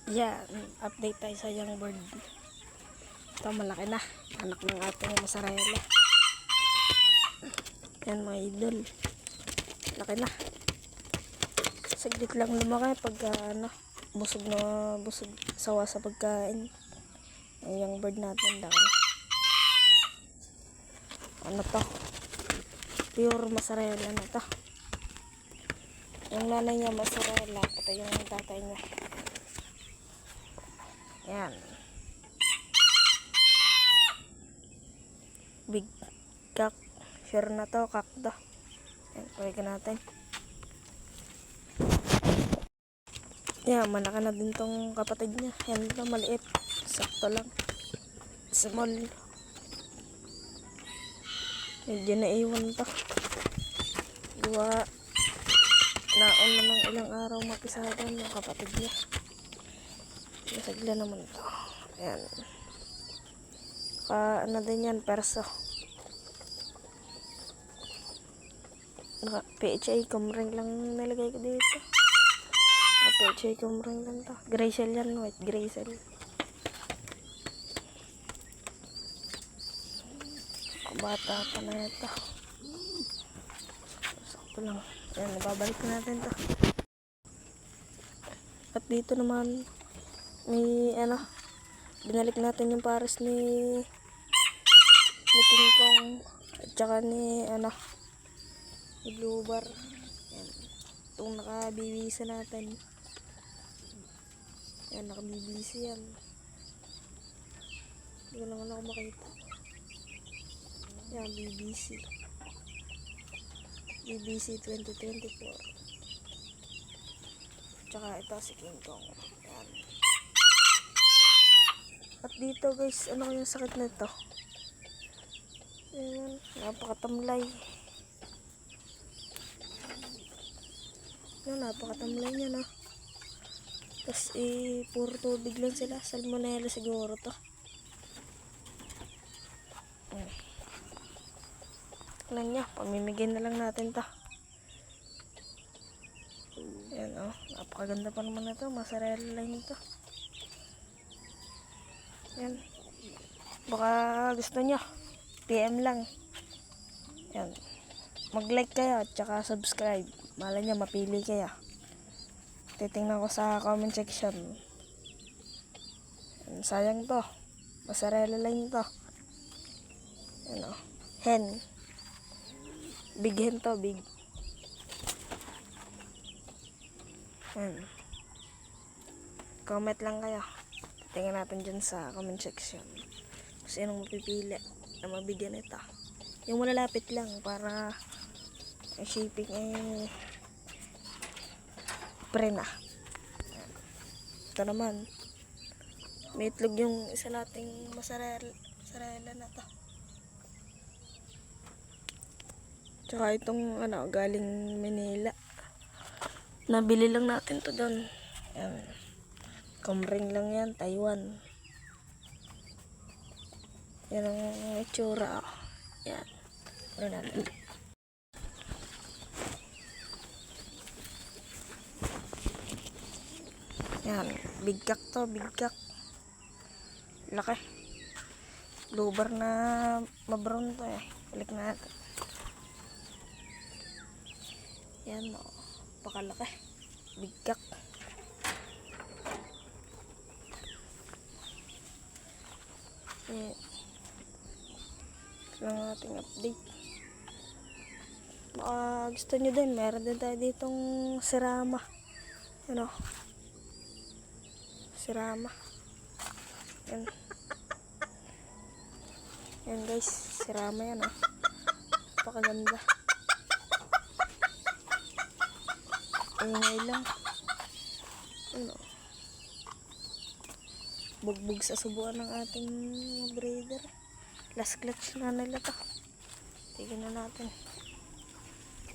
Yan, update tayo sa young bird. Ito malaki na, anak ng ating mozzarella. Yan mga idol, laki na. Saglit lang lumaki pag busog na busog, sawa sa pagkain. Yung young bird natin laki na. Ano to, pure mozzarella na to. Yung nanay niya mozzarella, ito yung tatay niya. Yan. Big cock. Sure na to, cock to. Yan, pwede natin. Yan, malaki na din tong kapatid niya. Yan to, maliit. Sakto lang. Small. Medyo naiwan to. Diwa, naon na ng ilang araw mapisadan yung kapatid niya. Masagla naman to. Ayan. Ano din yan, perso. PHA kumring lang nilagay ko dito. PHA kumring lang to. Gray shell yan, white gray shell. Bata pa na ito. Sakto lang. Ayan, nababalik natin to. At dito naman may binalik natin yung pares ni King Kong at saka ni Blue Bar. Yan. Itong nakabibisa natin. Yan, nakabibisa yan. Hindi ko naman ako makita. Yan, BBC 2024. Tsaka ito si King Kong. Yan. At dito guys, ano yung sakit nito? Ayan, napakatamlay. Ayan, napakatamlay niya na. Tapos puro tubig lang sila. Salmonella siguro to. Tingnan niya, pamimigay na lang natin to. Ayan napakaganda pa naman na to. Mozzarella lang ito. Yan. Baka gusto nyo, PM lang. Yan. Mag-like kayo at saka subscribe. Malay nyo, mapili kayo. Titingnan ko sa comment section. Yan, sayang to. Mozzarella lang to. Yan hen. Big hen to, big. Yan. Comment lang kayo. Tingnan natin dyan sa comment section kung sinong mapipili na mabigyan ito. Yung malalapit lang para shipping pre na. Ito naman may itlog yung isa nating mozzarella na to. Tsaka itong galing Manila, nabili lang natin to doon. Yan, kumring lang yan, Taiwan. Yan ang itsura. Yan. Ano natin? Yan. Big cock to, big cock. Laki. Blue bar na mabrown to eh. Balik natin. Yan pakalaki. Big cock. Ito lang ating update. Baka gusto nyo din, meron din tayo ditong sirama. Sirama. Yan. Yan guys, sirama yan napakaganda. Ingay lang. Bugbog sa subuan ng ating breeder. Last clutch na nila to. Tingnan na natin.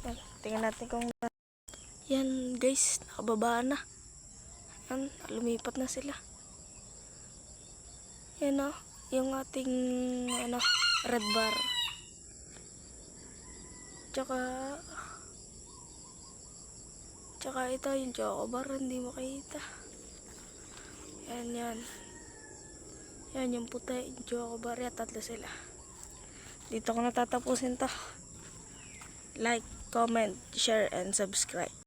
Yan. Tingnan natin kung yan guys, nakababa na. Yan, lumipat na sila. Yan yung ating red bar. Tsaka ito yung choco bar, hindi makita. Yan, yan. Yan yung puti, Chocobar, tatlo sila. Dito ko natatapusin to. Like, comment, share, and subscribe.